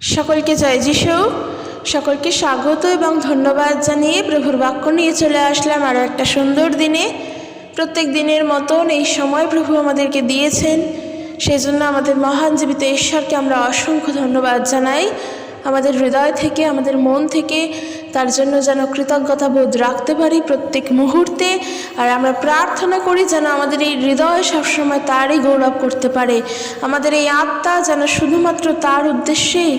সকলকে জয় যিশু। সকলকে স্বাগত এবং ধন্যবাদ জানিয়ে প্রভুর বাক্য নিয়ে চলে আসলাম আরও একটা সুন্দর দিনে। প্রত্যেক দিনের মতন এই সময় প্রভু আমাদেরকে দিয়েছেন, সেই জন্য আমাদের মহান জীবিত ঈশ্বরকে আমরা অসংখ্য ধন্যবাদ জানাই আমাদের হৃদয় থেকে, আমাদের মন থেকে। তার জন্য যেন কৃতজ্ঞতা বোধ রাখতে পারি প্রত্যেক মুহূর্তে। আর আমরা প্রার্থনা করি যেন আমাদের এই হৃদয় সবসময় তারই গৌরব করতে পারে, আমাদের এই আত্মা যেন শুধুমাত্র তার উদ্দেশ্যেই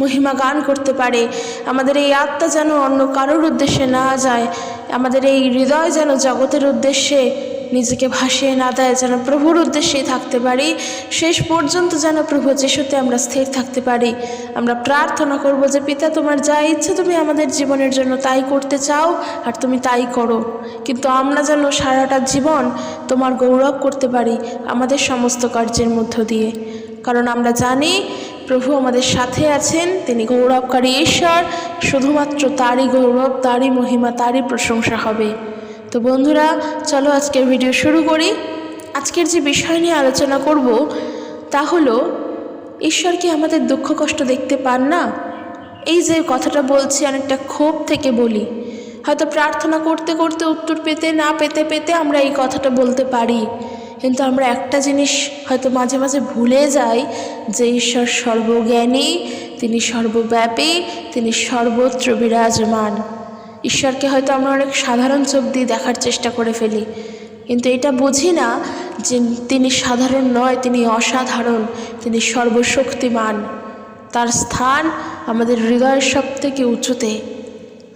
মহিমা গান করতে পারে, আমাদের এই আত্মা যেন অন্য কারোর উদ্দেশ্যে না যায়, আমাদের এই হৃদয় যেন জগতের উদ্দেশ্যে নিজেকে ভাসিয়ে না দেয়, যেন প্রভুর উদ্দেশ্যেই থাকতে পারি শেষ পর্যন্ত, যেন প্রভু যিশুতে আমরা স্থির থাকতে পারি। আমরা প্রার্থনা করব যে পিতা, তোমার যা ইচ্ছে তুমি আমাদের জীবনের জন্য তাই করতে চাও আর তুমি তাই করো, কিন্তু আমরা যেন সারাটা জীবন তোমার গৌরব করতে পারি আমাদের সমস্ত কার্যের মধ্য দিয়ে। কারণ আমরা জানি প্রভু আমাদের সাথে আছেন, তিনি গৌরবকারী ঈশ্বর, শুধুমাত্র তারই গৌরব, তারই মহিমা, তারই প্রশংসা হবে। তো বন্ধুরা, চলো আজকের ভিডিও শুরু করি। আজকের যে বিষয় নিয়ে আলোচনা করব তা হলো, ঈশ্বর কি আমাদের দুঃখ কষ্ট দেখতে পান না? এই যে কথাটা বলছি অনেকটা ক্ষোভ থেকে বলি, হয়তো প্রার্থনা করতে করতে উত্তর পেতে না পেতে পেতে আমরা এই কথাটা বলতে পারি, কিন্তু আমরা একটা জিনিস হয়তো মাঝে মাঝে ভুলে যাই যে ঈশ্বর সর্বজ্ঞানী, তিনি সর্বব্যাপী, তিনি সর্বত্র বিরাজমান। ঈশ্বরকে হয়তো আমরা অনেক সাধারণ চোখ দিয়ে দেখার চেষ্টা করে ফেলি, কিন্তু এটা বুঝি না যে তিনি সাধারণ নয়, তিনি অসাধারণ, তিনি সর্বশক্তিমান। তার স্থান আমাদের হৃদয়ের সব থেকে উঁচুতে।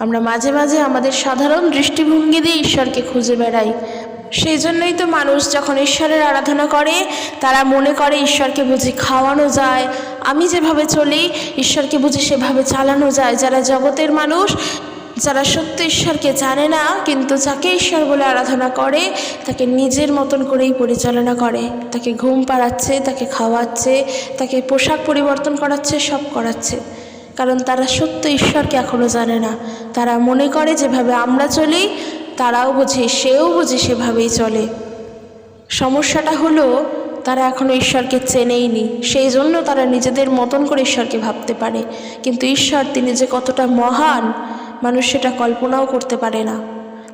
আমরা মাঝে মাঝে আমাদের সাধারণ দৃষ্টিভঙ্গি দিয়ে ঈশ্বরকে খুঁজে বেড়াই। সেই জন্যই তো মানুষ যখন ঈশ্বরের আরাধনা করে তারা মনে করে ঈশ্বরকে বুঝি খাওয়ানো যায়, আমি যেভাবে চলি ঈশ্বরকে বুঝি সেভাবে চালানো যায়। যারা জগতের মানুষ, যারা সত্য ঈশ্বরকে জানে না, কিন্তু যাকে ঈশ্বর বলে আরাধনা করে তাকে নিজের মতন করেই পরিচালনা করে, তাকে ঘুম পাড়াচ্ছে, তাকে খাওয়াচ্ছে, তাকে পোশাক পরিবর্তন করাচ্ছে, সব করাচ্ছে। কারণ তারা সত্য ঈশ্বরকে এখনও জানে না। তারা মনে করে যেভাবে আমরা চলি তারাও বুঝি, সেও বুঝি সেভাবেই চলে। সমস্যাটা হলো তারা এখনও ঈশ্বরকে চেনেইনি, সেই জন্য তারা নিজেদের মতন করে ঈশ্বরকে ভাবতে পারে। কিন্তু ঈশ্বর তিনি যে কতটা মহান, মানুষ সেটা কল্পনাও করতে পারে না।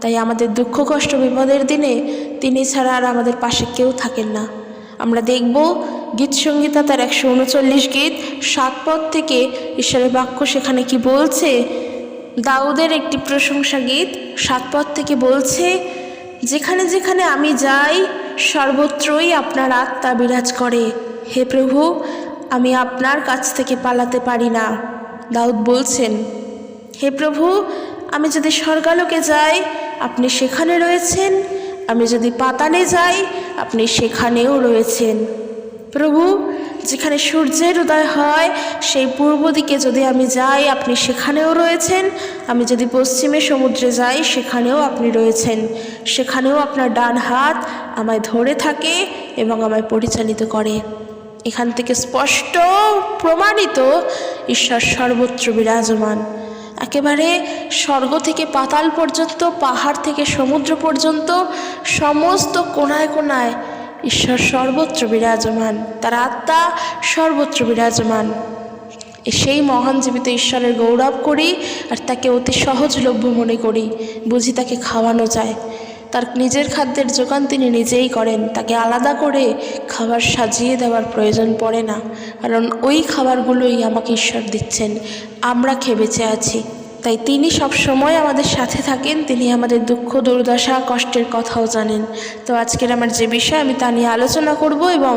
তাই আমাদের দুঃখ কষ্ট বিপদের দিনে তিনি ছাড়া আর আমাদের পাশে কেউ থাকেন না। আমরা দেখব গীতসংহিতা তার 139 গীত 7 পদ থেকে ঈশ্বরের বাক্য সেখানে কি বলছে। দাউদের একটি প্রশংসা গীত 7 পদ থেকে বলছে, যেখানে যেখানে আমি যাই সর্বত্রই আপনার আত্মা বিরাজ করে। হে প্রভু, আমি আপনার কাছ থেকে পালাতে পারি না। দাউদ বলছেন, হে প্রভু, আমি যদি স্বর্গালোকে যাই আপনি সেখানে রয়েছেন, আমি যদি পাতালে যাই আপনি সেখানেও রয়েছেন। প্রভু, যেখানে সূর্যের উদয় হয় সেই পূর্ব দিকে যদি আমি যাই আপনি সেখানেও রয়েছেন, আমি যদি পশ্চিমে সমুদ্রে যাই সেখানেও আপনি রয়েছেন। সেখানেও আপনার ডান হাত আমায় ধরে থাকে এবং আমায় পরিচালিত করে। এখান থেকে স্পষ্ট প্রমাণিত ঈশ্বর সর্বত্র বিরাজমান। একেবারে স্বর্গ থেকে পাতাল পর্যন্ত, পাহাড় থেকে সমুদ্র পর্যন্ত সমস্ত কোণায় কোণায় ঈশ্বর সর্বত্র বিরাজমান, তার আত্মা সর্বত্র বিরাজমান। সেই মহান জীবিত ঈশ্বরের গৌরব করি আর তাকে অতি সহজলভ্য মনে করি। বুঝি তাকে খাওয়ানো যায়, তার নিজের খাদ্যের যোগান তিনি নিজেই করেন, তাকে আলাদা করে খাবার সাজিয়ে দেওয়ার প্রয়োজন পড়ে না, কারণ ওই খাবারগুলোই আমাকে ঈশ্বর দিচ্ছেন, আমরা খেয়ে বেঁচে আছি। তাই তিনি সব সময় আমাদের সাথে থাকেন, তিনি আমাদের দুঃখ দুর্দশা কষ্টের কথাও জানেন। তো আজকের আমার যে বিষয় আমি তা নিয়ে আলোচনা করব এবং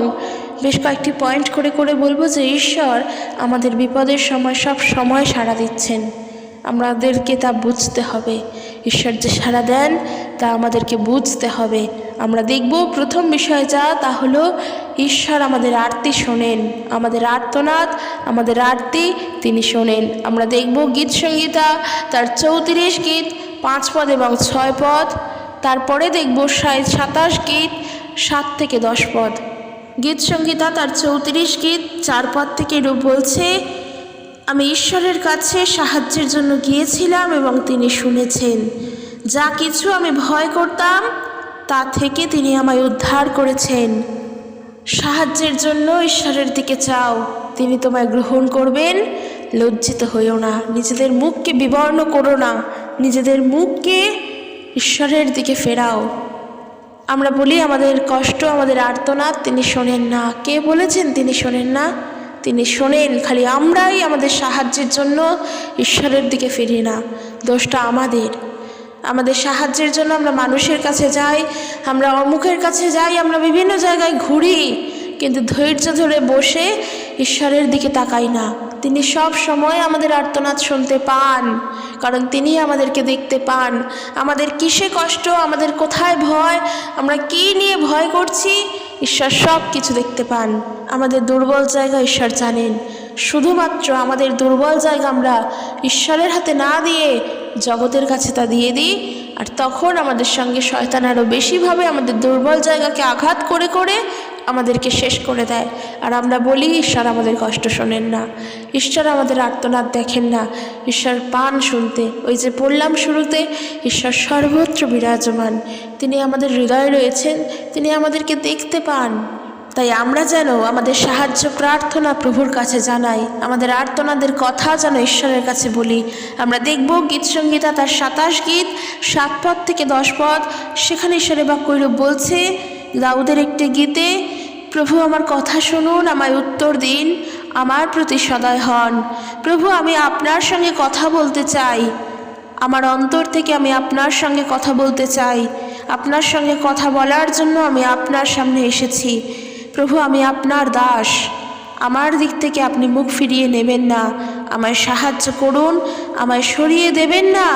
বেশ কয়েকটি পয়েন্ট করে করে বলবো যে ঈশ্বর আমাদের বিপদের সময় সব সময় সাড়া দিচ্ছেন। আমাদেরকে তা বুঝতে হবে, ঈশ্বর যে সাড়া দেন তা আমাদেরকে বুঝতে হবে। আমরা দেখব প্রথম বিষয় তা হলো ঈশ্বর আমাদের আরতি শোনেন, আমাদের আর্তনাদ, আমাদের আরতি তিনি শোনেন। আমরা দেখব গীতসংহিতা তার 34 গীত 5 পদ এবং 6 পদ। তারপরে দেখব 27 গীত 7 থেকে 10 পদ। গীতসংহিতা তার 34 গীত 4 পদ থেকে এরূপ বলছে, আমি ঈশ্বরের কাছে সাহায্যের জন্য গিয়েছিলাম এবং তিনি শুনেছেন। যা কিছু আমি ভয় করতাম তা থেকে তিনি আমায় উদ্ধার করেছেন। সাহায্যের জন্য ঈশ্বরের দিকে চাও, তিনি তোমায় গ্রহণ করবেন, লজ্জিত হইও না, নিজেদের মুখকে বিবর্ণ করো না, নিজেদের মুখকে ঈশ্বরের দিকে ফেরাও। আমরা বলি আমাদের কষ্ট, আমাদের আর্তনাদ তিনি শোনেন না। কে বলেছেন তিনি শোনেন না? তিনি শোনেন, খালি আমরাই আমাদের সাহায্যের জন্য ঈশ্বরের দিকে ফিরি না। দোষটা আমাদের সাহায্যের জন্য আমরা মানুষের কাছে যাই, আমরা অমুকের কাছে যাই, আমরা বিভিন্ন জায়গায় ঘুরি, কিন্তু ধৈর্য ধরে বসে ঈশ্বরের দিকে তাকাই না। তিনি সব সময় আমাদের আর্তনাদ শুনতে পান, কারণ তিনি আমাদেরকে দেখতে পান। আমাদের কিসে কষ্ট, আমাদের কোথায় ভয়, আমরা কি নিয়ে ভয় করছি, ঈশ্বর সব কিছু দেখতে পান। আমাদের দুর্বল জায়গা ঈশ্বর জানেন। শুধুমাত্র আমাদের দুর্বল জায়গা আমরা ঈশ্বরের হাতে না দিয়ে জগতের কাছে তা দিয়ে দিই, আর তখন আমাদের সঙ্গে শয়তান আরও বেশিভাবে আমাদের দুর্বল জায়গাকে আঘাত করে করে আমাদেরকে শেষ করে দেয়। আর আমরা বলি ঈশ্বর আমাদের কষ্ট শোনেন না, ঈশ্বর আমাদের আর্তনাদ দেখেন না। ঈশ্বর পান শুনতে। ওই যে বললাম শুরুতে, ঈশ্বর সর্বত্র বিরাজমান, তিনি আমাদের হৃদয়ে রয়েছেন, তিনি আমাদেরকে দেখতে পান। তাই আমরা যেন আমাদের সাহায্য প্রার্থনা প্রভুর কাছে জানাই, আমাদের আর্তনাদের কথা যেন ঈশ্বরের কাছে বলি। আমরা দেখব গীতসংগীতা তার 27 গীত 7 পদ থেকে 10 পদ, সেখানে ঈশ্বরের বাক্য বলছে দাউদের একটি গীতে, প্রভু আমার কথা শুনুন, আমায় উত্তর দিন, আমার প্রতি সদয় হন। প্রভু আমি আপনার সঙ্গে কথা বলতে চাই, আমার অন্তর থেকে আমি আপনার সঙ্গে কথা বলতে চাই। আপনার সঙ্গে কথা বলার জন্য আমি আপনার সামনে এসেছি। প্রভু আমি আপনার দাস, আমার দিক থেকে আপনি মুখ ফিরিয়ে নেবেন না। আমায় সাহায্য করুন, আমায় সরিয়ে দেবেন না,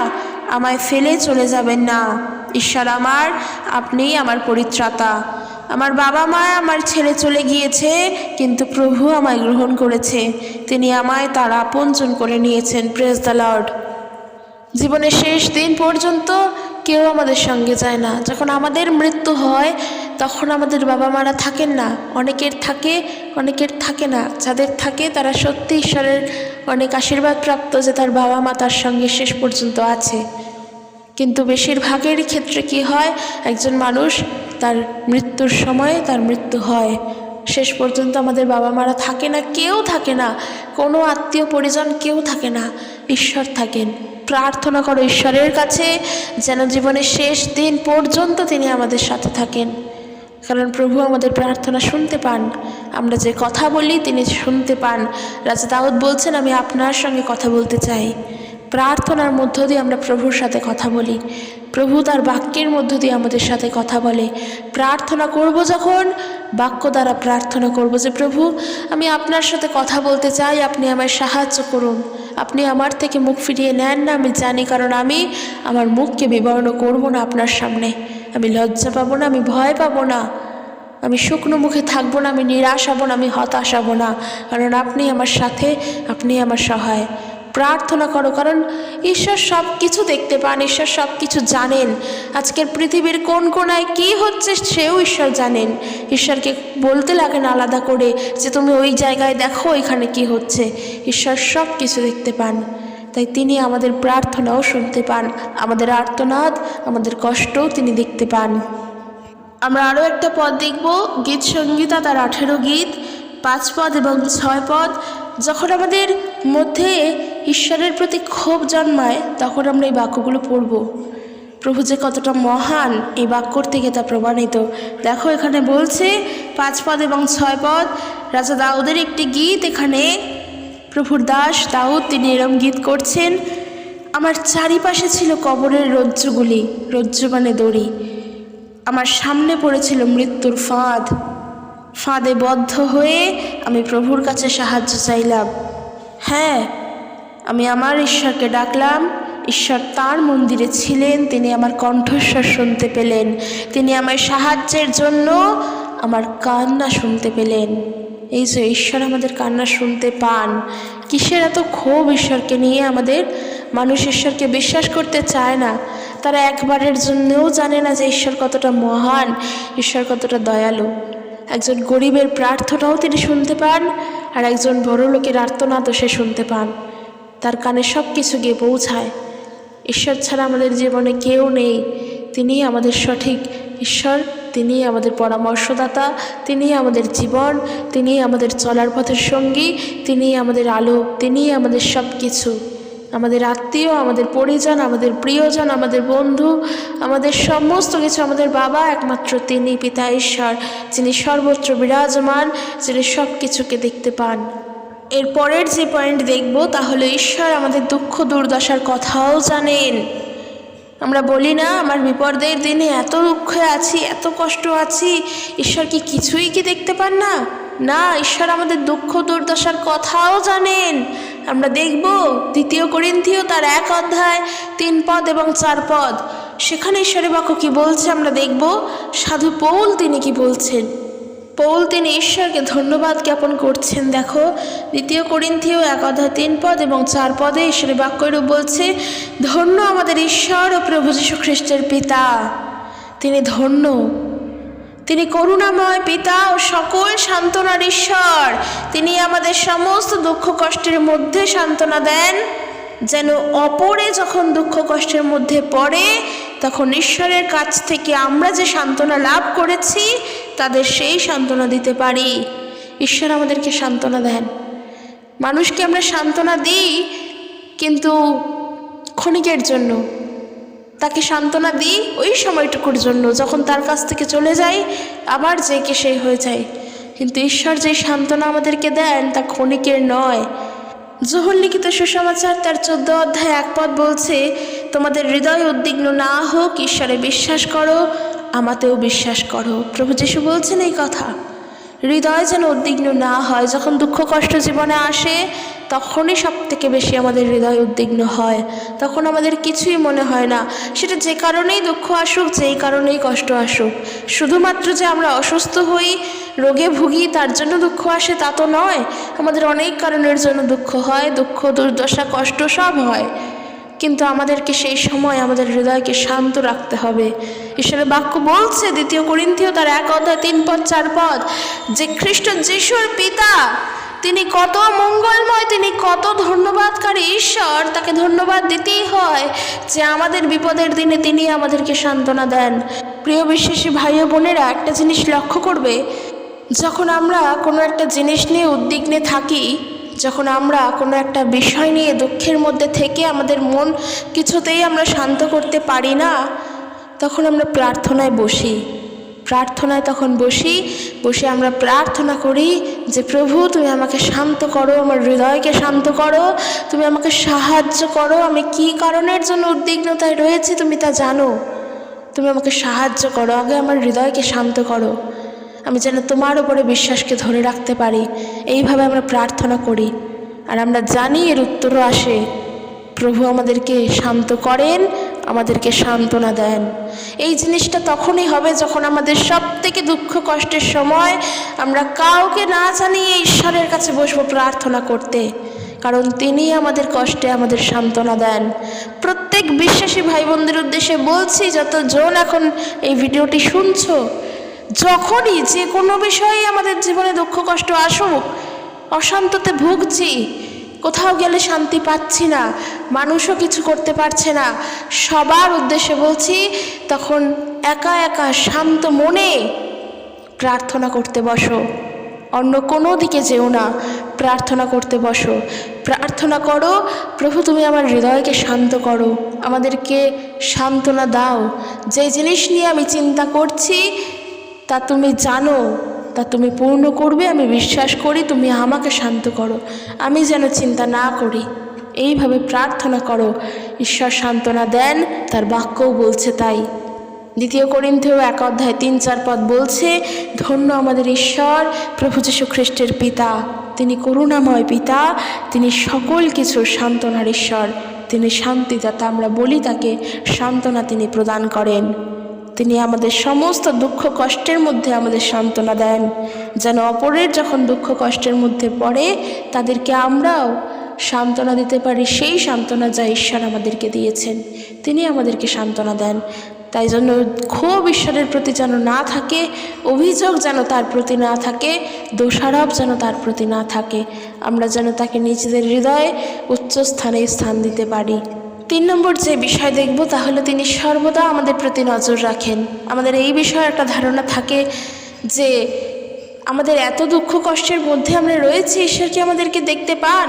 আমায় ফেলে চলে যাবেন না। ঈশ্বর আমার, আপনিই আমার পরিত্রাতা। আমার বাবা মা আমার ছেড়ে চলে গিয়েছে, কিন্তু প্রভু আমায় গ্রহণ করেছে, তিনি আমায় তার আপনজন করে নিয়েছেন। Praise the Lord. জীবনের শেষ দিন পর্যন্ত কেউ আমাদের সঙ্গে যায় না। যখন আমাদের মৃত্যু হয় তখন আমাদের বাবা মারা থাকেন না। অনেকের থাকে, অনেকের থাকে না। যাদের থাকে তারা সত্যি ঈশ্বরের অনেক আশীর্বাদ প্রাপ্ত যে তার বাবা মা তার সঙ্গে শেষ পর্যন্ত আছে। কিন্তু বেশিরভাগেরই ক্ষেত্রে কি হয়, একজন মানুষ তার মৃত্যুর সময় তার মৃত্যু হয়, শেষ পর্যন্ত আমাদের বাবা মারা থাকে না, কেউ থাকে না, কোনো আত্মীয় পরিজন কেউ থাকে না, ঈশ্বর থাকেন। প্রার্থনা করো ঈশ্বরের কাছে যেন জীবনের শেষ দিন পর্যন্ত তিনি আমাদের সাথে থাকেন, কারণ প্রভু আমাদের প্রার্থনা শুনতে পান। আমরা যে কথা বলি তিনি শুনতে পান। রাজা দাউদ বলছেন আমি আপনার সঙ্গে কথা বলতে চাই। প্রার্থনার মধ্য দিয়ে আমরা প্রভুর সাথে কথা বলি, প্রভু তার বাক্যের মধ্য দিয়ে আমাদের সাথে কথা বলে। প্রার্থনা করব যখন, বাক্য দ্বারা প্রার্থনা করব যে প্রভু আমি আপনার সাথে কথা বলতে চাই, আপনি আমায় সাহায্য করুন, আপনি আমার থেকে মুখ ফিরিয়ে নেন না, আমি জানি, কারণ আমি আমার মুখকে বিবর্ণ করব না আপনার সামনে। আমি লজ্জা পাবো না, আমি ভয় পাবো না, আমি শুকনো মুখে থাকবো না, আমি নিরাশ হব না, আমি হতাশ হব না, কারণ আপনি আমার সাথে, আপনি আমার সহায়। প্রার্থনা করো, কারণ ঈশ্বর সব কিছু দেখতে পান, ঈশ্বর সব কিছু জানেন। আজকের পৃথিবীর কোন কোনায় কী হচ্ছে সেও ঈশ্বর জানেন। ঈশ্বরকে বলতে লাগে না আলাদা করে যে তুমি ওই জায়গায় দেখো এখানে কি হচ্ছে। ঈশ্বর সব কিছু দেখতে পান, তাই তিনি আমাদের প্রার্থনাও শুনতে পান, আমাদের আর্তনাদ, আমাদের কষ্টও তিনি দেখতে পান। আমরা আরও একটা পদ দেখব, গীতসংগীতা তার 18 গীত 5 পদ এবং 6 পদ। যখন আমাদের মধ্যে ঈশ্বরের প্রতি ক্ষোভ জন্মায় তখন আমরা এই বাক্যগুলো পড়ব। প্রভু যে কতটা মহান এই বাক্যর থেকে তা প্রমাণিত। দেখো এখানে বলছে 5 পদ এবং 6 পদ, রাজা দাউদের একটি গীত। এখানে প্রভুর দাস দাউদ তিনি এরম গীত করছেন, আমার চারিপাশে ছিল কবরের রজ্জুগুলি, রজ্জু মানে দড়ি, আমার সামনে পড়েছিল মৃত্যুর ফাঁদ, ফাঁদে বদ্ধ হয়ে আমি প্রভুর কাছে সাহায্য চাইলাম। হ্যাঁ, আমি আমার ঈশ্বরকে ডাকলাম, ঈশ্বর তার মন্দিরে ছিলেন, তিনি আমার কণ্ঠস্বর শুনতে পেলেন, তিনি আমার সাহায্যের জন্য আমার কান্না শুনতে পেলেন। এই যে ঈশ্বর আমাদের কান্না শুনতে পান। কিসের এত ক্ষোভ ঈশ্বরকে নিয়ে আমাদের? মানুষ ঈশ্বরকে বিশ্বাস করতে চায় না, তারা একবারের জন্যও জানে না যে ঈশ্বর কতটা মহান, ঈশ্বর কতটা দয়ালু। একজন গরিবের প্রার্থনাও তিনি শুনতে পান, আর একজন বড় লোকের আর্তনাদও সে শুনতে পান, তার কানে সব কিছু গিয়ে পৌঁছায়। ঈশ্বর ছাড়া আমাদের জীবনে কেউ নেই, তিনি আমাদের সঠিক ঈশ্বর, তিনিই আমাদের পরামর্শদাতা, তিনিই আমাদের জীবন, তিনিই আমাদের চলার পথের সঙ্গী, তিনিই আমাদের আলো, তিনিই আমাদের সব কিছু। আমাদের আত্মীয়, আমাদের পরিজন, আমাদের প্রিয়জন, আমাদের বন্ধু, আমাদের সমস্ত কিছু, আমাদের বাবা একমাত্র তিনি পিতা ঈশ্বর, যিনি সর্বত্র বিরাজমান, যিনি সব কিছুকে দেখতে পান। এর পরের যে পয়েন্ট দেখব তা হলো ঈশ্বর আমাদের দুঃখ দুর্দশার কথাও জানেন। আমরা বলি না, আমার বিপদের দিনে এত দুঃখে আছি, এত কষ্ট আছি, ঈশ্বর কি কিছুই কি দেখতে পান না? না, ঈশ্বর আমাদের দুঃখ দুর্দশার কথাও জানেন। আমরা দেখব 2 করিন্থীয় তার 1 অধ্যায় 3 পদ এবং 4 পদ, সেখানে ঈশ্বরের বাক্য কি বলছে আমরা দেখব। সাধু পৌল তিনি কি বলছেন? পৌল তিনি ঈশ্বরকে ধন্যবাদ জ্ঞাপন করছেন। দেখো 2 করিন্থীয় 1 অধ্যায় 3 পদ এবং 4 পদে ঈশ্বরের বাক্যরূপ বলছে, ধন্য আমাদের ঈশ্বর ও প্রভু যীশু খ্রিস্টের পিতা। তিনি ধন্য, তিনি করুণাময় পিতা ও সকল সান্ত্বনার ঈশ্বর। তিনি আমাদের সমস্ত দুঃখ কষ্টের মধ্যে সান্ত্বনা দেন, যেন অপরে যখন দুঃখ কষ্টের মধ্যে পড়ে তখন ঈশ্বরের কাছ থেকে আমরা যে সান্ত্বনা লাভ করেছি তাদের সেই সান্ত্বনা দিতে পারি। ঈশ্বর আমাদেরকে সান্ত্বনা দেন। মানুষকে আমরা সান্ত্বনা দিই কিন্তু ক্ষণিকের জন্য, তাকে সান্ত্বনা দিই ওই সময়টুকুর জন্য, যখন তার কাছ থেকে চলে যাই আবার যে কে সেই হয়ে যায়। কিন্তু ঈশ্বর যে সান্ত্বনা আমাদেরকে দেন তা ক্ষণিকের নয়। যোহল লিখিত সুসমাচার তার 14 অধ্যায় 1 পদ বলছে, তোমাদের হৃদয় উদ্বিগ্ন না হোক, ঈশ্বরে বিশ্বাস করো, আমাতেও বিশ্বাস করো। প্রভু যীশু বলছেন এই কথা। হৃদয় যেন উদ্বিগ্ন না হয়। যখন দুঃখ কষ্ট জীবনে আসে তখনই সব থেকে বেশি আমাদের হৃদয় উদ্বিগ্ন হয়। তখন আমাদের কিছুই মনে হয় না, সেটা যে কারণেই দুঃখ আসুক, যেই কারণেই কষ্ট আসুক। শুধুমাত্র যে আমরা অসুস্থ হই, রোগে ভুগি, তার জন্য দুঃখ আসে তা তো নয়। আমাদের অনেক কারণের জন্য দুঃখ হয়, দুঃখ দুর্দশা কষ্ট সব হয়। কিন্তু আমাদেরকে সেই সময় আমাদের হৃদয়কে শান্ত রাখতে হবে। ঈশ্বরের বাক্য বলছে 2 করিন্থীয় তার 1 অধ্যায় 3 পদ 4 পদ, যে খ্রিস্ট যিশুর পিতা তিনি কত মঙ্গলময়, তিনি কত ধন্যবাদকারী ঈশ্বর, তাকে ধন্যবাদ দিতেই হয় যে আমাদের বিপদের দিনে তিনি আমাদেরকে সান্ত্বনা দেন। প্রিয় বিশ্বাসী ভাই ও বোনেরা, একটা জিনিস লক্ষ্য করবে, যখন আমরা কোনো একটা জিনিস নিয়ে উদ্বিগ্নে থাকি, যখন আমরা কোনো একটা বিষয় নিয়ে দুঃখের মধ্যে থেকে আমাদের মন কিছুতেই আমরা শান্ত করতে পারি না, তখন আমরা প্রার্থনায় বসি। তখন বসে আমরা প্রার্থনা করি যে প্রভু তুমি আমাকে শান্ত করো, আমার হৃদয়কে শান্ত করো, তুমি আমাকে সাহায্য করো। আমি কি কারণের জন্য উদ্বিগ্নতায় রয়েছি তুমি তা জানো, তুমি আমাকে সাহায্য করো, আগে আমার হৃদয়কে শান্ত করো, আমি যেন তোমার উপরে বিশ্বাসকে ধরে রাখতে পারি। এইভাবে আমরা প্রার্থনা করি, আর আমরা জানি এর উত্তরও আসে। প্রভু আমাদেরকে শান্ত করেন, আমাদেরকে সান্ত্বনা দেন। এই জিনিসটা তখনই হবে যখন আমাদের সব থেকে দুঃখ কষ্টের সময় আমরা কাউকে না জানিয়ে ঈশ্বরের কাছে বসবো প্রার্থনা করতে, কারণ তিনি আমাদের কষ্টে আমাদের সান্ত্বনা দেন। প্রত্যেক বিশ্বাসী ভাই বোনদের উদ্দেশ্যে বলছি, যতজন এখন এই ভিডিওটি শুনছো, যখনই যে কোনো বিষয়ে আমাদের জীবনে দুঃখ কষ্ট আসুক, অশান্ততে ভুগছি, কোথাও গেলে শান্তি পাচ্ছি না, মানুষও কিছু করতে পারছে না, সবার উদ্দেশ্যে বলছি, তখন একা একা শান্ত মনে প্রার্থনা করতে বসো। অন্য কোনো দিকে যেও না, প্রার্থনা করতে বসো। প্রার্থনা করো, প্রভু তুমি আমার হৃদয়কে শান্ত করো, আমাদেরকে সান্ত্বনা দাও। যে জিনিস নিয়ে আমি চিন্তা করছি তা তুমি জানো, তা তুমি পূর্ণ করবে, আমি বিশ্বাস করি। তুমি আমাকে শান্ত করো, আমি যেন চিন্তা না করি। এইভাবে প্রার্থনা করো, ঈশ্বর সান্ত্বনা দেন, তার বাক্যও বলছে তাই। 2 করিন্থীয় 1 অধ্যায় 3-4 পদ বলছে, ধন্য আমাদের ঈশ্বর প্রভু যীশু খ্রিস্টের পিতা, তিনি করুণাময় পিতা, তিনি সকল কিছুর সান্ত্বনার ঈশ্বর, তিনি শান্তিদাতা। আমরা বলি তাকে সান্ত্বনা তিনি প্রদান করেন। তিনি আমাদের সমস্ত দুঃখ কষ্টের মধ্যে আমাদের সান্ত্বনা দেন, যেন অপরের যখন দুঃখ কষ্টের মধ্যে পড়ে তাদেরকে আমরাও সান্ত্বনা দিতে পারি। সেই সান্ত্বনা যা ঈশ্বর আমাদেরকে দিয়েছেন, তিনি আমাদেরকে সান্ত্বনা দেন। তাই জন্য ক্ষোভ ঈশ্বরের প্রতি যেন না থাকে, অভিযোগ যেন তার প্রতি না থাকে, দোষারোপ যেন তার প্রতি না থাকে। আমরা যেন তাকে নিজেদের হৃদয়ে উচ্চ স্থানে স্থান দিতে পারি। 3 নম্বর যে বিষয় দেখব তা হলো তিনি সর্বদা আমাদের প্রতি নজর রাখেন। আমাদের এই বিষয়ে একটা ধারণা থাকে যে আমাদের এত দুঃখ কষ্টের মধ্যে আমরা রয়েছি, ঈশ্বর কি আমাদেরকে দেখতে পান?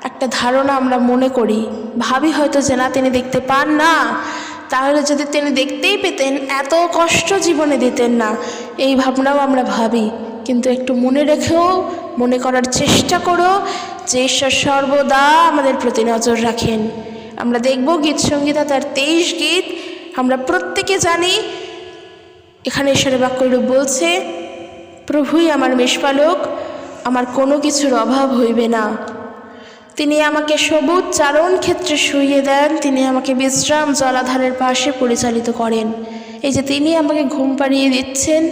একটা ধারণা আমরা মনে করি, ভাবি হয়তো যে না, তিনি দেখতে পান না। তাহলে যদি তিনি দেখতেই পেতেন এত কষ্ট জীবনে দিতেন না, এই ভাবনাও আমরা ভাবি। কিন্তু একটু মনে রেখেও মনে করার চেষ্টা করো যে ঈশ্বর সর্বদা আমাদের প্রতি নজর রাখেন। আমরা দেখব গীত সংহিতা তার 23 গীত আমরা প্রত্যেকে জানি। এখানে ঈশ্বরের বাক্যরূপ বলছে, প্রভুই আমার মেষপালক, আমার কোনো কিছুর অভাব হইবে না। তিনি আমাকে সবুজ চারণ ক্ষেত্রে শুইয়ে দেন, তিনি আমাকে বিশ্রাম জলাধারের পাশে পরিচালিত করেন। এই যে তিনি আমাকে ঘুম পাড়িয়ে দিচ্ছেন,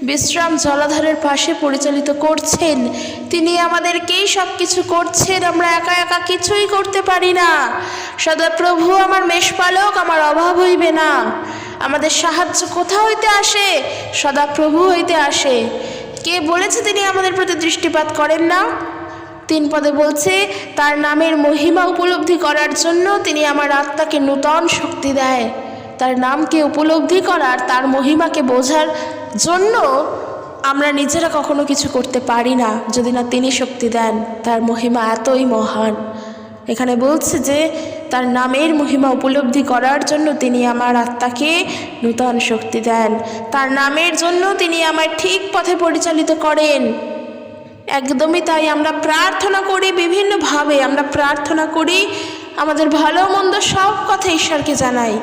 বিশ্রাম জলাধারের পাশে পরিচালিত করছেন, তিনি আমাদেরকেই সব কিছু করছেন। আমরা একা একা কিছুই করতে পারি না। সদা প্রভু আমার মেষপালক, আমার অভাব হইবে না। আমাদের সাহায্য কোথা হইতে আসে? সদা প্রভু হইতে আসে। কে বলেছে তিনি আমাদের প্রতি দৃষ্টিপাত করেন না? 3 পদে বলছে, তার নামের মহিমা উপলব্ধি করার জন্য তিনি আমার আত্মাকে নূতন শক্তি দেয়। তার নামকে উপলব্ধি করার, তার মহিমাকে বোঝার জন্য আমরা নিজেরা কখনো কিছু করতে পারি না যদি না তিনি শক্তি দেন। তার মহিমা এতই মহান। এখানে বলছে যে তার নামের মহিমা উপলব্ধি করার জন্য তিনি আমার আত্মাকে নূতন শক্তি দেন। তার নামের জন্য তিনি আমায় ঠিক পথে পরিচালিত করেন। একদমই তাই। আমরা প্রার্থনা করি বিভিন্নভাবে, আমরা প্রার্থনা করি, আমাদের ভালো মন্দ সব কথা ঈশ্বরকে জানাই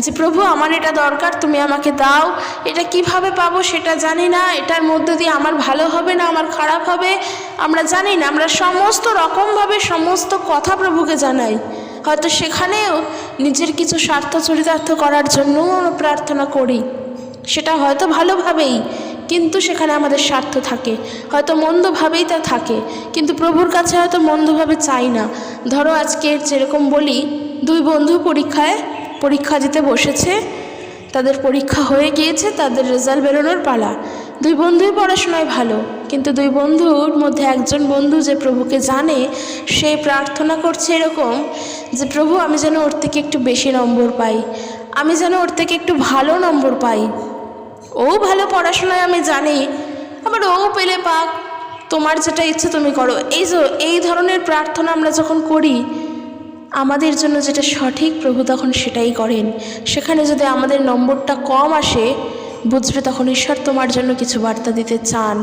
যে প্রভু আমার এটা দরকার, তুমি আমাকে দাও। এটা কিভাবে পাবো সেটা জানি না, এটার মধ্যে দিয়ে আমার ভালো হবে না আমার খারাপ হবে আমরা জানি না। আমরা সমস্ত রকমভাবে সমস্ত কথা প্রভুকে জানাই। হয়তো সেখানেও নিজের কিছু স্বার্থ চরিতার্থ করার জন্যও আমরা প্রার্থনা করি, সেটা হয়তো ভালোভাবেই, কিন্তু সেখানে আমাদের স্বার্থ থাকে, হয়তো মন্দভাবেই তা থাকে, কিন্তু প্রভুর কাছে হয়তো মন্দভাবে চাই না। ধরো আজকে যেরকম বলি, 2 বন্ধু পরীক্ষা দিতে বসেছে, তাদের পরীক্ষা হয়ে গিয়েছে, তাদের রেজাল্ট বেরোনোর পালা। 2 বন্ধুই পড়াশোনায় ভালো, কিন্তু 2 বন্ধুর মধ্যে একজন বন্ধু যে প্রভুকে জানে, সে প্রার্থনা করছে এরকম যে প্রভু আমি যেন ওর থেকে একটু বেশি নম্বর পাই, আমি যেন ওর থেকে একটু ভালো নম্বর পাই। ও ভালো পড়াশোনায় আমি জানি, আবার ও পেলে পাক, তোমার যেটা ইচ্ছে তুমি করো। এই ধরনের প্রার্থনা আমরা যখন করি, আমাদের জন্য যেটা সঠিক প্রভু তখন সেটাই করেন। সেখানে যদি আমাদের নম্বরটা কম আসে, বুঝবে তখন ঈশ্বর তোমার জন্য কিছু বার্তা দিতে চান,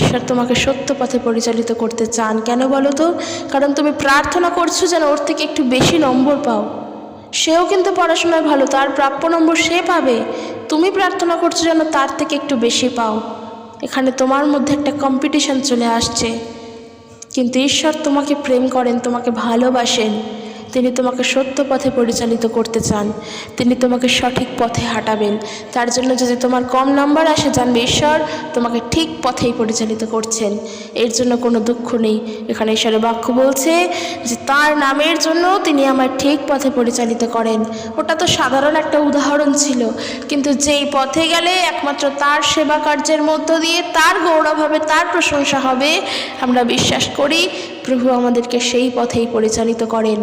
ঈশ্বর তোমাকে সত্য পথে পরিচালিত করতে চান। কেন বলো তো? কারণ তুমি প্রার্থনা করছো যেন ওর থেকে একটু বেশি নম্বর পাও। সেও কিন্তু পড়াশোনায় ভালো, তার প্রাপ্য নম্বর সে পাবে, তুমি প্রার্থনা করছো যেন তার থেকে একটু বেশি পাও। এখানে তোমার মধ্যে একটা কম্পিটিশন চলে আসছে। কিন্তু ঈশ্বর তোমাকে প্রেম করেন, তোমাকে ভালোবাসেন, তিনি তোমাকে সত্য পথে পরিচালিত করতে চান, তিনি তোমাকে সঠিক পথে হাঁটাবেন। তার জন্য যদি তোমার কম নাম্বার আসে, জানবে ঈশ্বর তোমাকে ঠিক পথেই পরিচালিত করছেন, এর জন্য কোনো দুঃখ নেই। এখানে ঈশ্বরের বাক্য বলছে যে তার নামের জন্য তিনি আমার ঠিক পথে পরিচালিত করেন। ওটা তো সাধারণ একটা উদাহরণ ছিল, কিন্তু যেই পথে গেলে একমাত্র তার সেবা কার্যের মধ্য দিয়ে তার গৌরব হবে, তার প্রশংসা হবে, আমরা বিশ্বাস করি প্রভু আমাদেরকে সেই পথেই পরিচালিত করেন।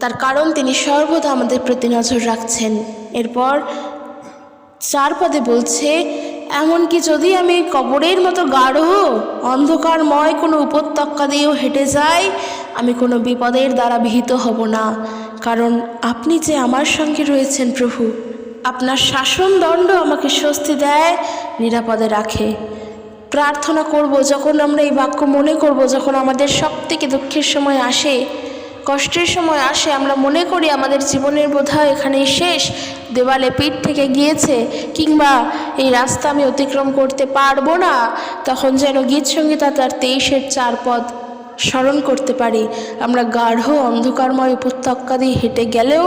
তার কারণ তিনি সর্বদা আমাদের প্রতি নজর রাখছেন। এরপর 4 পদে বলছে, এমনকি যদি আমি কবরের মতো গাঢ় অন্ধকারময় কোনো উপত্যকা দিয়েও হেঁটে যাই, আমি কোনো বিপদের দ্বারা ভীত হব না, কারণ আপনি যে আমার সঙ্গে রয়েছেন প্রভু। আপনার শাসন দণ্ড আমাকে স্বস্তি দেয়, নিরাপদে রাখে। প্রার্থনা করব যখন আমরা এই বাক্য মনে করব, যখন আমাদের সব থেকে দুঃখের সময় আসে, কষ্টের সময় আসে, আমরা মনে করি আমাদের জীবনের বোধহয় এখানেই শেষ, দেওয়ালে পিঠ থেকে গিয়েছে, কিংবা এই রাস্তা আমি অতিক্রম করতে পারবো না, তখন যেন গীত সংহিতা তার 23-4 পদ স্মরণ করতে পারি। আমরা গাঢ় অন্ধকারময় উপত্যকা দিয়ে হেঁটে গেলেও,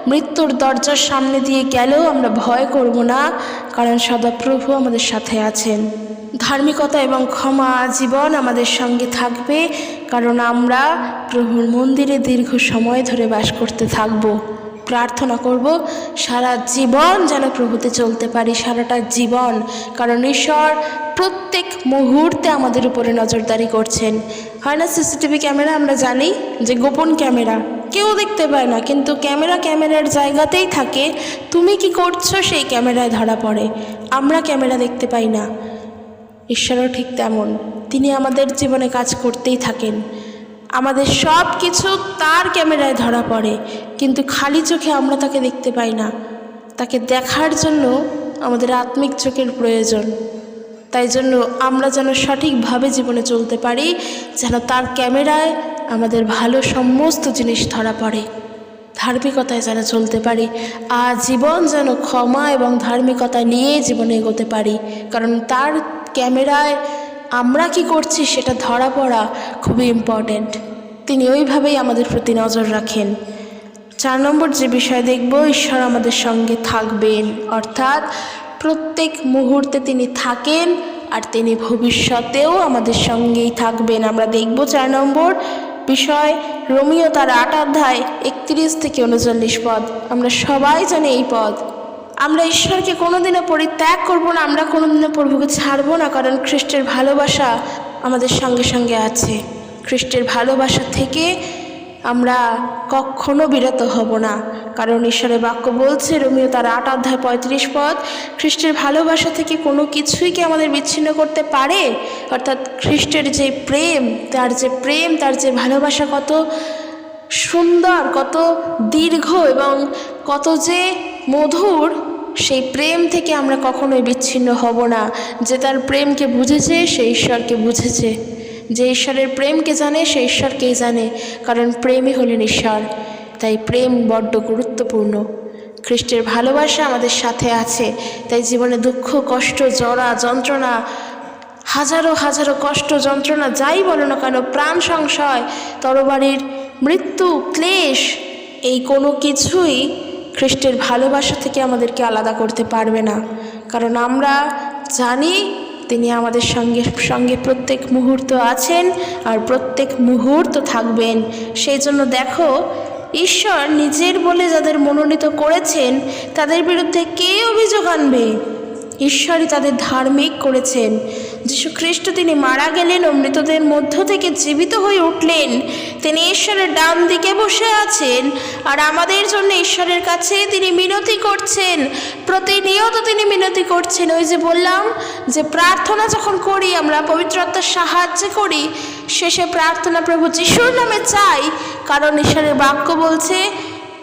মৃত্যুর দরজার সামনে দিয়ে গেলেও আমরা ভয় করব না, কারণ সদাপ্রভু আমাদের সাথে আছেন। ধার্মিকতা এবং ক্ষমা জীবন আমাদের সঙ্গে থাকবে, কারণ আমরা প্রভুর মন্দিরে দীর্ঘ সময় ধরে বাস করতে থাকব। প্রার্থনা করব সারা জীবন যেন প্রভুতে চলতে পারি, সারাটা জীবন, কারণ ঈশ্বর প্রত্যেক মুহূর্তে আমাদের উপরে নজরদারি করছেন। হয় না সিসিটিভি ক্যামেরা, আমরা জানি যে গোপন ক্যামেরা, কেউ দেখতে পায় না, কিন্তু ক্যামেরার জায়গাতেই থাকে। তুমি কি করছো সেই ক্যামেরায় ধরা পড়ে। আমরা ক্যামেরা দেখতে পাই না, ঈশ্বরও ঠিক তেমন। তিনি আমাদের জীবনে কাজ করতেই থাকেন, আমাদের সব কিছু তার ক্যামেরায় ধরা পড়ে, কিন্তু খালি চোখে আমরা তাকে দেখতে পাই না। তাকে দেখার জন্য আমাদের আত্মিক চোখের প্রয়োজন। তাই জন্য আমরা যেন সঠিকভাবে জীবনে চলতে পারি, যেন তার ক্যামেরায় আমাদের ভালো সমস্ত জিনিস ধরা পড়ে, ধার্মিকতায় যেন চলতে পারি, আর জীবন যেন ক্ষমা এবং ধার্মিকতা নিয়ে জীবনে এগোতে পারি। কারণ তার ক্যামেরায় আমরা কি করছি সেটা ধরা পড়া খুবই ইম্পর্ট্যান্ট। তিনি ওইভাবেই আমাদের প্রতি নজর রাখেন। 4 নম্বর যে বিষয় দেখব, ঈশ্বর আমাদের সঙ্গে থাকবেন, অর্থাৎ প্রত্যেক মুহূর্তে তিনি থাকেন, আর তিনি ভবিষ্যতেও আমাদের সঙ্গেই থাকবেন। আমরা দেখব 4 নম্বর বিষয়, রোমিও তার 8 অধ্যায় 31 থেকে 39 পদ। আমরা সবাই জানি এই পদ। আমরা ঈশ্বরকে কোনোদিনও পরিত্যাগ করব না, আমরা কোনোদিনও প্রভুকে ছাড়ব না, কারণ খ্রিস্টের ভালোবাসা আমাদের সঙ্গে সঙ্গে আছে। খ্রিস্টের ভালোবাসা থেকে আমরা কখনো বিরত হব না, কারণ ঈশ্বরের বাক্য বলছে, রোমিও তার 8 অধ্যায় 35 পদ, খ্রিস্টের ভালোবাসা থেকে কোনো কিছুই কি আমাদের বিচ্ছিন্ন করতে পারে? অর্থাৎ খ্রিস্টের যে প্রেম, তার যে ভালোবাসা কত সুন্দর, কত দীর্ঘ এবং কত যে মধুর, সেই প্রেম থেকে আমরা কখনোই বিচ্ছিন্ন হব না। যে তার প্রেমকে বুঝেছে সে ঈশ্বরকে বুঝেছে, যে ঈশ্বরের প্রেমকে জানে সে ঈশ্বরকেই জানে, কারণ প্রেমই হলেন ঈশ্বর। তাই প্রেম বড্ড গুরুত্বপূর্ণ। খ্রিস্টের ভালোবাসা আমাদের সাথে আছে, তাই জীবনে দুঃখ, কষ্ট, জরা, যন্ত্রণা, হাজারো হাজারো কষ্ট, যন্ত্রণা যাই বলো না কেন, প্রাণ সংশয়, তরবারির মৃত্যু, ক্লেশ, এই কোনো কিছুই খ্রিস্টের ভালোবাসা থেকে আমাদেরকে আলাদা করতে পারবে না। কারণ আমরা জানি তিনি আমাদের সঙ্গে প্রত্যেক মুহূর্ত আছেন, আর প্রত্যেক মুহূর্ত থাকবেন। সেই জন্য দেখো, ঈশ্বর নিজের বলে যাদের মনোনীত করেছেন তাদের বিরুদ্ধে কে অভিযোগ আনবে? ঈশ্বরই তাদের ধার্মিক করেছেন। যীশু খ্রিস্ট তিনি মারা গেলেন ও মৃতদের মধ্য থেকে জীবিত হয়ে উঠলেন। তিনি ঈশ্বরের ডান দিকে বসে আছেন, আর আমাদের জন্য ঈশ্বরের কাছে তিনি মিনতি করছেন, প্রতিনিয়ত তিনি মিনতি করছেন। ওই যে বললাম যে প্রার্থনা যখন করি, আমরা পবিত্র আত্মার সাহায্যে করি, শেষে প্রার্থনা প্রভু যিশুর নামে চাই, কারণ ঈশ্বরের বাক্য বলছে,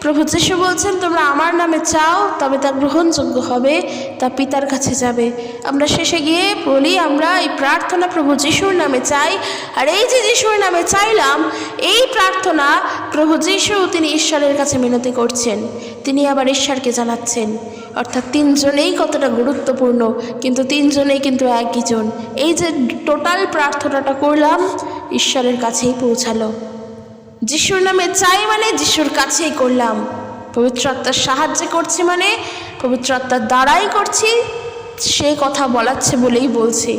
প্রভু যিশু বলছেন, তোমরা আমার নামে চাও, তবে তা গ্রহণযোগ্য হবে, তা পিতার কাছে যাবে। আমরা শেষে গিয়ে বলি, আমরা এই প্রার্থনা প্রভু যিশুর নামে চাই। আর এই যে যিশুর নামে চাইলাম, এই প্রার্থনা প্রভু যিশু তিনি ঈশ্বরের কাছে মিনতি করছেন, তিনি আবার ঈশ্বরকে জানাচ্ছেন। অর্থাৎ তিনজনেই কতটা গুরুত্বপূর্ণ, কিন্তু তিনজনেই কিন্তু একই জন। এই যে টোটাল প্রার্থনাটা করলাম, ঈশ্বরের কাছেই পৌঁছালো। যিশুর নামে চাই মানে যিশুর কাছেই করলাম, পবিত্র আত্মার সাহায্যে করছি মানে পবিত্র আত্মার দ্বারাই করছি, সে কথা বলাচ্ছে বলেই বলছি,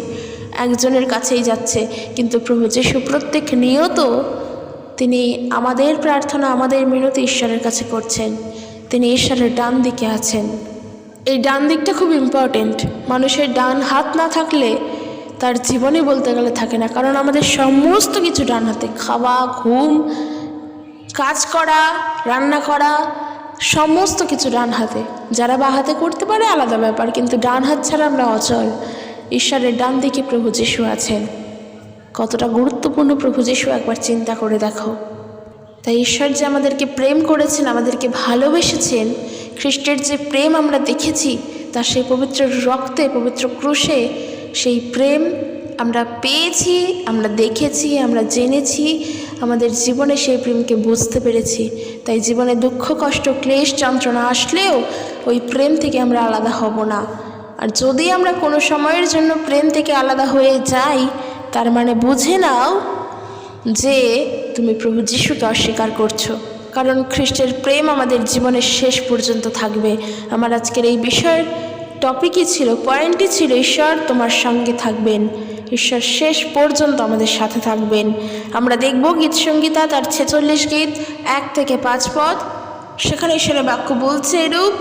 একজনের কাছেই যাচ্ছে। কিন্তু প্রভু যিশু প্রত্যেক নিয়ত তিনি আমাদের প্রার্থনা, আমাদের মিনতি ঈশ্বরের কাছে করছেন। তিনি ঈশ্বরের ডান দিকে আছেন। এই ডান দিকটা খুব ইম্পর্টেন্ট। মানুষের ডান হাত না থাকলে তার জীবনে বলতে গেলে থাকে না, কারণ আমাদের সমস্ত কিছু ডান হাতে, খাওয়া, ঘুম, কাজ করা, রান্না করা, সমস্ত কিছু ডান হাতে। যারা বাঁ হাতে করতে পারে আলাদা ব্যাপার, কিন্তু ডান হাত ছাড়া আমরা অচল। ঈশ্বরের ডান দিকে প্রভু যিশু আছেন। কতটা গুরুত্বপূর্ণ প্রভু যিশু, একবার চিন্তা করে দেখো। তাই ঈশ্বর যে আমাদেরকে প্রেম করেছেন, আমাদেরকে ভালোবেসেছেন, খ্রিস্টের যে প্রেম আমরা দেখেছি, তার সেই পবিত্র রক্তে, পবিত্র ক্রুশে সেই প্রেম আমরা পেয়েছি, আমরা দেখেছি, আমরা জেনেছি, আমাদের জীবনে সেই প্রেমকে বুঝতে পেরেছি। তাই জীবনে দুঃখ, কষ্ট, ক্লেশ, যন্ত্রণা আসলেও ওই প্রেম থেকে আমরা আলাদা হব না। আর যদি আমরা কোনো সময়ের জন্য প্রেম থেকে আলাদা হয়ে যাই, তার মানে বুঝে নাও যে তুমি প্রভু যিশুকে অস্বীকার করছো, কারণ খ্রিস্টের প্রেম আমাদের জীবনের শেষ পর্যন্ত থাকবে। আমার আজকের এই বিষয়ের টপিকই ছিল, পয়েন্টই ছিল, ঈশ্বর তোমার সঙ্গে থাকবেন, ঈশ্বর শেষ পর্যন্ত আমাদের সাথে থাকবেন। আমরা দেখব গীতসংগীতা তার 46 গীত 1 থেকে 5 পদ। সেখানে ঈশ্বরের বাক্য বলছে এরূপ,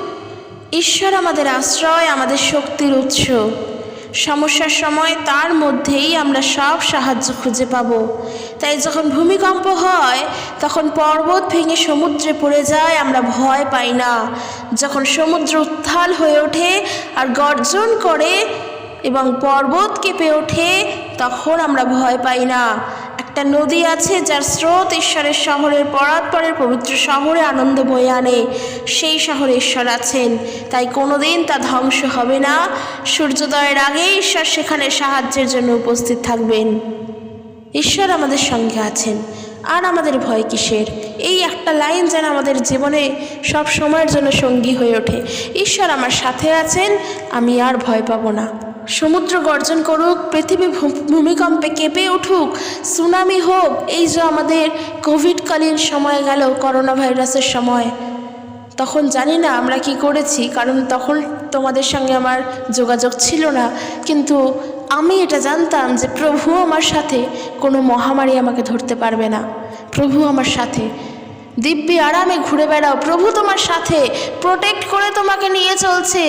ঈশ্বর আমাদের আশ্রয়, আমাদের শক্তির উৎস, সমস্যার সময় তার মধ্যেই আমরা সব সাহায্য খুঁজে পাব। তাই যখন ভূমিকম্প হয় তখন পর্বত ভেঙে সমুদ্রে পড়ে যায়, আমরা ভয় পাই না। যখন সমুদ্র উত্তাল হয়ে ওঠে আর গর্জন করে এবং পর্বত কেঁপে ওঠে তখন আমরা ভয় পাই না। একটা নদী আছে যার স্রোত ঈশ্বরের শহরের পরাৎপরের পবিত্র শহরে আনন্দ বয়ে আনে। সেই শহরে ঈশ্বর আছেন, তাই কোনোদিন তা ধ্বংস হবে না। সূর্যোদয়ের আগে ঈশ্বর সেখানে সাহায্যের জন্য উপস্থিত থাকবেন। ঈশ্বর আমাদের সঙ্গে আছেন, আর আমাদের ভয় কিসের? এই একটা লাইন যেন আমাদের জীবনে সব সময়ের জন্য সঙ্গী হয়ে ওঠে। ঈশ্বর আমার সাথে আছেন, আমি আর ভয় পাবো না। সমুদ্র গর্জন করুক, পৃথিবী ভূমিকম্পে কেঁপে উঠুক, সুনামি হোক, এই যে আমাদের কোভিডকালীন সময় গেল, করোনা ভাইরাসের সময়, তখন জানি না আমরা কি করেছি, কারণ তখন তোমাদের সঙ্গে আমার যোগাযোগ ছিল না। কিন্তু আমি এটা জানতাম যে প্রভু আমার সাথে, কোনো মহামারী আমাকে ধরতে পারবে না। প্রভু আমার সাথে, দিব্যি আরামে ঘুরে বেড়াও, প্রভু তোমার সাথে প্রোটেক্ট করে তোমাকে নিয়ে চলছে।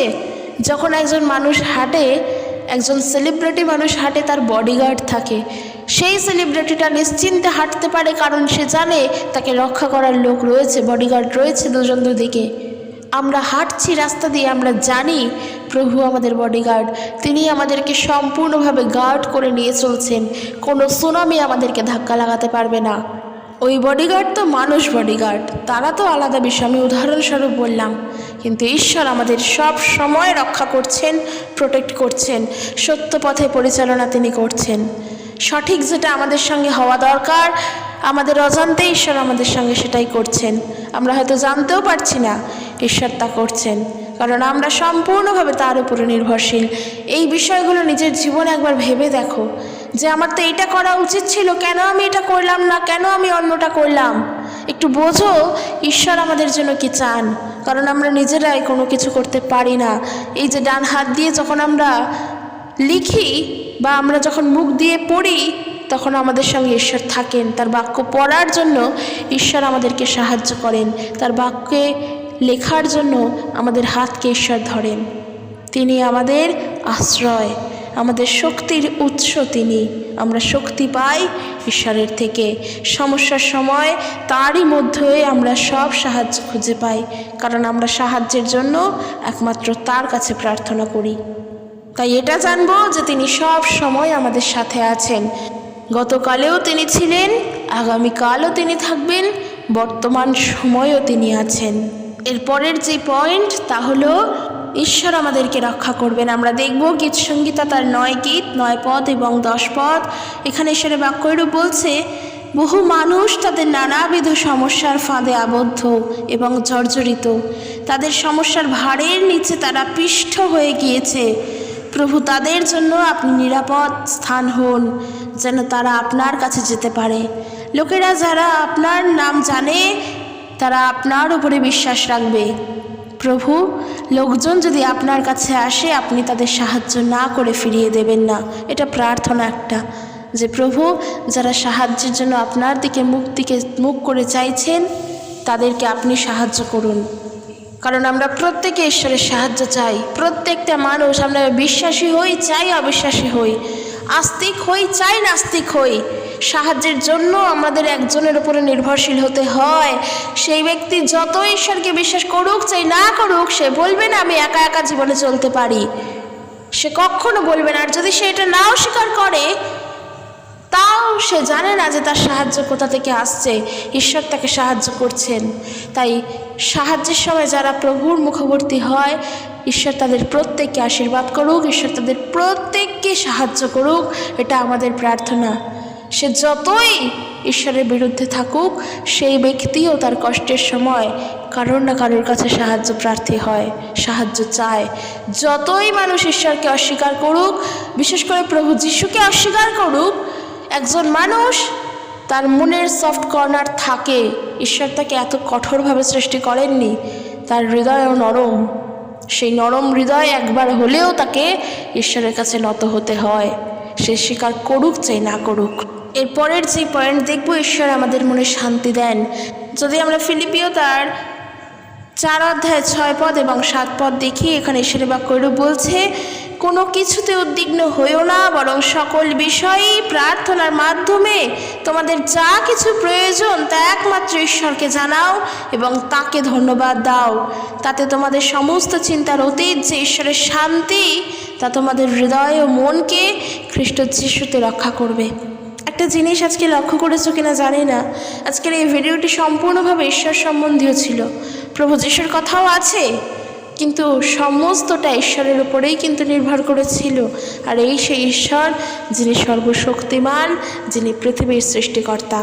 যখন একজন মানুষ হাঁটে, একজন সেলিব্রিটি মানুষ হাঁটে, তার বডিগার্ড থাকে। সেই সেলিব্রিটিটা নিশ্চিন্তে হাঁটতে পারে, কারণ সে জানে তাকে রক্ষা করার লোক রয়েছে, বডিগার্ড রয়েছে দুদিকে। আমরা হাঁটছি রাস্তা দিয়ে, আমরা জানি প্রভু আমাদের বডিগার্ড, তিনি আমাদেরকে সম্পূর্ণভাবে গার্ড করে নিয়ে চলছেন। কোনো সুনামি আমাদেরকে ধাক্কা লাগাতে পারবে না। ওই বডিগার্ড তো মানুষ বডিগার্ড, তারা তো আলাদা বিষয়, আমি উদাহরণস্বরূপ বললাম। কিন্তু ঈশ্বর আমাদের সব সময় রক্ষা করছেন, প্রোটেক্ট করছেন, সত্য পথে পরিচালনা তিনি করছেন। সঠিক যেটা আমাদের সঙ্গে হওয়া দরকার, আমাদের অজান্তে ঈশ্বর আমাদের সঙ্গে সেটাই করছেন। আমরা হয়তো জানতেও পারছি না, ঈশ্বর তা করছেন, কারণ আমরা সম্পূর্ণভাবে তার উপরে নির্ভরশীল। এই বিষয়গুলো নিজের জীবনে একবার ভেবে দেখো যে আমার তো এইটা করা উচিত ছিল, কেন আমি এটা করলাম না, কেন আমি অন্যটা করলাম। একটু বোঝো ঈশ্বর আমাদের জন্য কি চান, কারণ আমরা নিজেরাই কোনো কিছু করতে পারি না। এই যে ডান হাত দিয়ে যখন আমরা লিখি বা আমরা যখন মুখ দিয়ে পড়ি, তখন আমাদের সঙ্গে ঈশ্বর থাকেন। তার বাক্য পড়ার জন্য ঈশ্বর আমাদেরকে সাহায্য করেন, তার বাক্যে লেখার জন্য আমাদের হাতকে ঈশ্বর ধরেন। তিনি আমাদের আশ্রয়, আমাদের শক্তির উৎস তিনি। আমরা শক্তি পাই ঈশ্বরের থেকে। সমস্যার সময় তারই মধ্যে আমরা সব সাহায্য খুঁজে পাই, কারণ আমরা সাহায্যের জন্য একমাত্র তার কাছে প্রার্থনা করি। তাই এটা জানবো যে তিনি সব সময় আমাদের সাথে আছেন। গতকালেও তিনি ছিলেন, আগামীকালও তিনি থাকবেন, বর্তমান সময়ও তিনি আছেন। এরপরের যে পয়েন্ট তা হলো ঈশ্বর আমাদেরকে রক্ষা করবেন। আমরা দেখব গীত সংহিতা তার 9 গীত 9 পদ এবং 10 পদ। এখানে ঈশ্বরের বাক্যরূপ বলছে, বহু মানুষ তাদের নানাবিধ সমস্যার ফাঁদে আবদ্ধ এবং জর্জরিত, তাদের সমস্যার ভারের নিচে তারা পিষ্ট হয়ে গিয়েছে। প্রভু তাদের জন্য আপনি নিরাপদ স্থান হন, যেন তারা আপনার কাছে যেতে পারে। লোকেরা যারা আপনার নাম জানে তারা আপনার উপরে বিশ্বাস রাখবে। প্রভু, লোকজন যদি আপনার কাছে আসে, আপনি তাদের সাহায্য না করে ফিরিয়ে দেবেন না। এটা প্রার্থনা একটা, যে প্রভু, যারা সাহায্যের জন্য আপনার দিকে মুখ করে চাইছেন, তাদেরকে আপনি সাহায্য করুন। কারণ আমরা প্রত্যেকে ঈশ্বরের সাহায্য চাই। প্রত্যেকটা মানুষ, আমরা বিশ্বাসী হই চাই অবিশ্বাসী হই, আস্তিক হই চাই নাস্তিক হই, সাহায্যের জন্য আমাদের একজনের উপরে নির্ভরশীল হতে হয়। সেই ব্যক্তি যত ঈশ্বরকে বিশ্বাস করুক চাই না করুক, সে বলবে না আমি একা একা জীবনে চলতে পারি, সে কখনো বলবে না। আর যদি সে এটা নাও স্বীকার করে, তাও সে জানে না যে তার সাহায্য কোথা থেকে আসছে, ঈশ্বর তাকে সাহায্য করছেন। তাই সাহায্যের সময় যারা প্রভুর মুখবর্তী হয়, ঈশ্বর তাদের প্রত্যেককে আশীর্বাদ করুক, ঈশ্বর তাদের প্রত্যেককে সাহায্য করুক, এটা আমাদের প্রার্থনা। সে যতই ঈশ্বরের বিরুদ্ধে থাকুক, সেই ব্যক্তিও তার কষ্টের সময় কারোর না কারোর কাছে সাহায্য প্রার্থী হয়, সাহায্য চায়। যতই মানুষ ঈশ্বরকে অস্বীকার করুক, বিশেষ করে প্রভু যিশুকে অস্বীকার করুক, একজন মানুষ তার মনের সফট কর্নার থাকে। ঈশ্বর তাকে এত কঠোরভাবে সৃষ্টি করেননি, তার হৃদয়ও নরম। সেই নরম হৃদয় একবার হলেও তাকে ঈশ্বরের কাছে নত হতে হয়, সে স্বীকার করুক চাই না করুক। এরপরের যে পয়েন্ট দেখব, ঈশ্বর আমাদের মনে শান্তি দেন। যদি আমরা ফিলিপিও তার 4 অধ্যায় 6 পদ এবং 7 পদ দেখি, এখানে ঈশ্বরের বাক্যরূপ বলছে, কোনো কিছুতে উদ্বিগ্ন হইও না, বরং সকল বিষয়েই প্রার্থনার মাধ্যমে তোমাদের যা কিছু প্রয়োজন তা একমাত্র ঈশ্বরকে জানাও এবং তাকে ধন্যবাদ দাও। তাতে তোমাদের সমস্ত চিন্তার অতীত যে ঈশ্বরের শান্তি তা তোমাদের হৃদয় ও মনকে খ্রিস্ট যিশুতে রক্ষা করবে। একটা জিনিস আজকে লক্ষ্য করেছো কিনা জানি না, আজকের এই ভিডিওটি সম্পূর্ণভাবে ঈশ্বর সম্বন্ধীয় ছিল। প্রভু যিশুর কথাও আছে, কিন্তু সমস্তটা ঈশ্বরের উপরেই কিন্তু নির্ভর করেছিল। আর এই সেই ঈশ্বর যিনি সর্বশক্তিমান, যিনি পৃথিবীর সৃষ্টিকর্তা।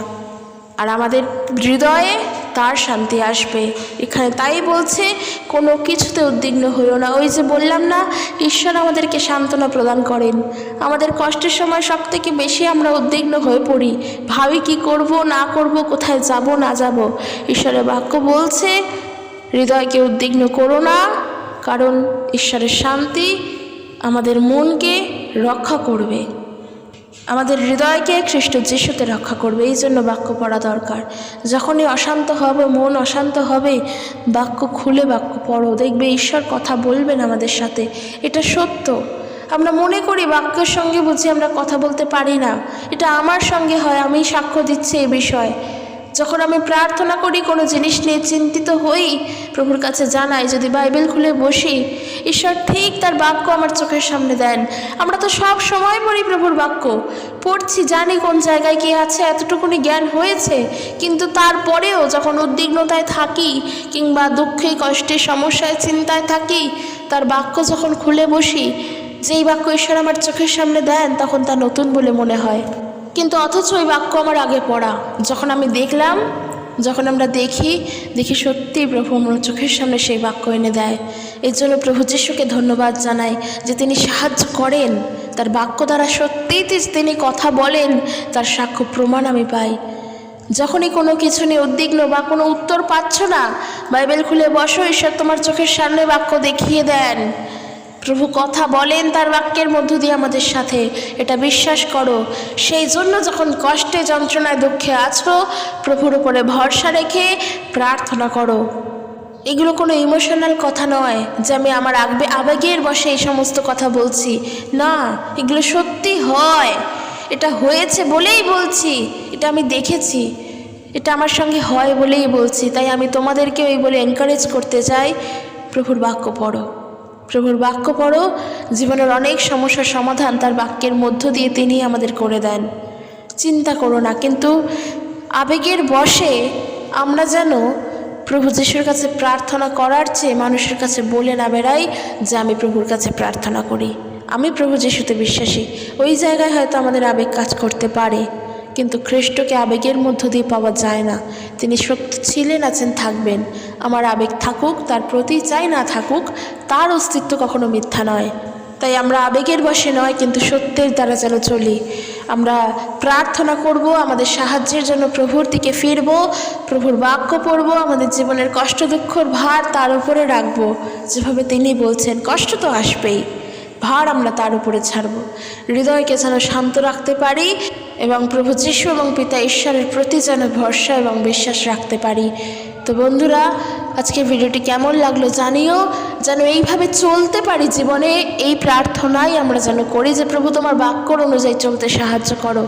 আর আমাদের হৃদয়ে তার শান্তি আসবে। এখানে তাই বলছে কোনো কিছুতে উদ্বিগ্ন হইও না। ওই যে বললাম না, ঈশ্বর আমাদেরকে সান্ত্বনা প্রদান করেন। আমাদের কষ্টের সময় সব থেকে বেশি আমরা উদ্বিগ্ন হয়ে পড়ি, ভাবি কি করব না করব, কোথায় যাব না যাব। ঈশ্বরের বাক্য বলছে হৃদয়কে উদ্বিগ্ন করো না, কারণ ঈশ্বরের শান্তি আমাদের মনকে রক্ষা করবে, আমাদের হৃদয়কে খ্রিস্ট যিশুতে রক্ষা করবে। এই জন্য বাক্য পড়া দরকার। যখনই অশান্ত হবে, মন অশান্ত হবে, বাক্য খুলে বাক্য পড়ো, দেখবে ঈশ্বর কথা বলবেন আমাদের সাথে। এটা সত্য। আমরা মনে করি বাক্যের সঙ্গে বুঝি আমরা কথা বলতে পারি না। এটা আমার সঙ্গে হয়, আমি সাক্ষ্য দিচ্ছি এই বিষয়ে। যখন আমি প্রার্থনা করি, কোনো জিনিস নিয়ে চিন্তিত হই, প্রভুর কাছে জানাই, যদি বাইবেল খুলে বসি, ঈশ্বর ঠিক তার বাক্য আমার চোখের সামনে দেন। আমরা তো সব সময় পড়ি প্রভুর বাক্য, পড়ছি, জানি কোন জায়গায় কী আছে, এতটুকুনি জ্ঞান হয়েছে। কিন্তু তারপরেও যখন উদ্বিগ্নতায় থাকি কিংবা দুঃখে কষ্টে সমস্যায় চিন্তায় থাকি, তার বাক্য যখন খুলে বসি, যেই বাক্য ঈশ্বর আমার চোখের সামনে দেন, তখন তা নতুন বলে মনে হয়। কিন্তু অথচ ওই বাক্য আমার আগে পড়া, যখন আমি দেখলাম, যখন আমরা দেখি সত্যি প্রভু আমার চোখের সামনে সেই বাক্য এনে দেয়। এর জন্য প্রভু যিশুকে ধন্যবাদ জানাই যে তিনি সাহায্য করেন, তার বাক্য দ্বারা সত্যিই তিনি কথা বলেন, তার সাক্ষ্য প্রমাণ আমি পাই। যখনই কোনো কিছু নিয়ে উদ্বিগ্ন বা কোনো উত্তর পাচ্ছ না, বাইবেল খুলে বসো, ঈশ্বর তোমার চোখের সামনে বাক্য দেখিয়ে দেন। প্রভু কথা বলেন তার বাক্যের মধ্য দিয়ে আমাদের সাথে, এটা বিশ্বাস করো। সেই জন্য যখন কষ্টে যন্ত্রণায় দুঃখে আছো, প্রভুর উপরে ভরসা রেখে প্রার্থনা করো। এগুলো কোনো ইমোশনাল কথা নয় যে আমি আমার আবেগের বশে এই সমস্ত কথা বলছি, না, এগুলো সত্যি হয়। এটা হয়েছে বলেই বলছি, এটা আমি দেখেছি, এটা আমার সঙ্গে হয় বলেই বলছি। তাই আমি তোমাদেরকে ওই বলে এনকারেজ করতে চাই, প্রভুর বাক্য পড়ো, প্রভুর বাক্য পড়ো। জীবনের অনেক সমস্যার সমাধান তার বাক্যের মধ্য দিয়ে তিনি আমাদের করে দেন। চিন্তা করো না। কিন্তু আবেগের বশে আমরা যেন প্রভু যিশুর কাছে প্রার্থনা করার চেয়ে মানুষের কাছে বলে না বেড়াই যে আমি প্রভুর কাছে প্রার্থনা করি, আমি প্রভু যিশুতে বিশ্বাসী। ওই জায়গায় হয়তো আমাদের আবেগ কাজ করতে পারে, কিন্তু খ্রিস্টকে আবেগের মধ্য দিয়ে পাওয়া যায় না। তিনি সত্য ছিলেন, আছেন, থাকবেন। আমার আবেগ থাকুক, তার প্রতি চাই না থাকুক, তার অস্তিত্ব কখনো মিথ্যা নয়। তাই আমরা আবেগের বশে নয়, কিন্তু সত্যের দ্বারা যেন চলি। আমরা প্রার্থনা করব, আমাদের সাহায্যের জন্য প্রভুর দিকে ফিরব, প্রভুর বাক্য পড়ব, আমাদের জীবনের কষ্ট দুঃখর ভার তার উপরে রাখবো। যেভাবে তিনি বলছেন, কষ্ট তো আসবেই, ভার আমরা তার উপরে ছাড়ব। হৃদয়কে যেন শান্ত রাখতে পারি এবং প্রভু যিশু এবং পিতা ঈশ্বরের প্রতি যেন ভরসা এবং বিশ্বাস রাখতে পারি। তো বন্ধুরা, আজকে ভিডিওটি কেমন লাগলো জানিও। যেন এইভাবে চলতে পারি জীবনে, এই প্রার্থনাই আমরা যেন করি যে প্রভু তোমার বাক্যর অনুযায়ী চলতে সাহায্য করো।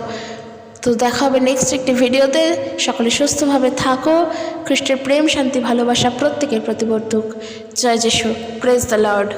তো দেখা হবে নেক্সট একটি ভিডিওতে। সকলে সুস্থভাবে থাকো। খ্রিস্টের প্রেম, শান্তি, ভালোবাসা প্রত্যেকের প্রতি বর্তুক। জয় যিশু। Praise the Lord.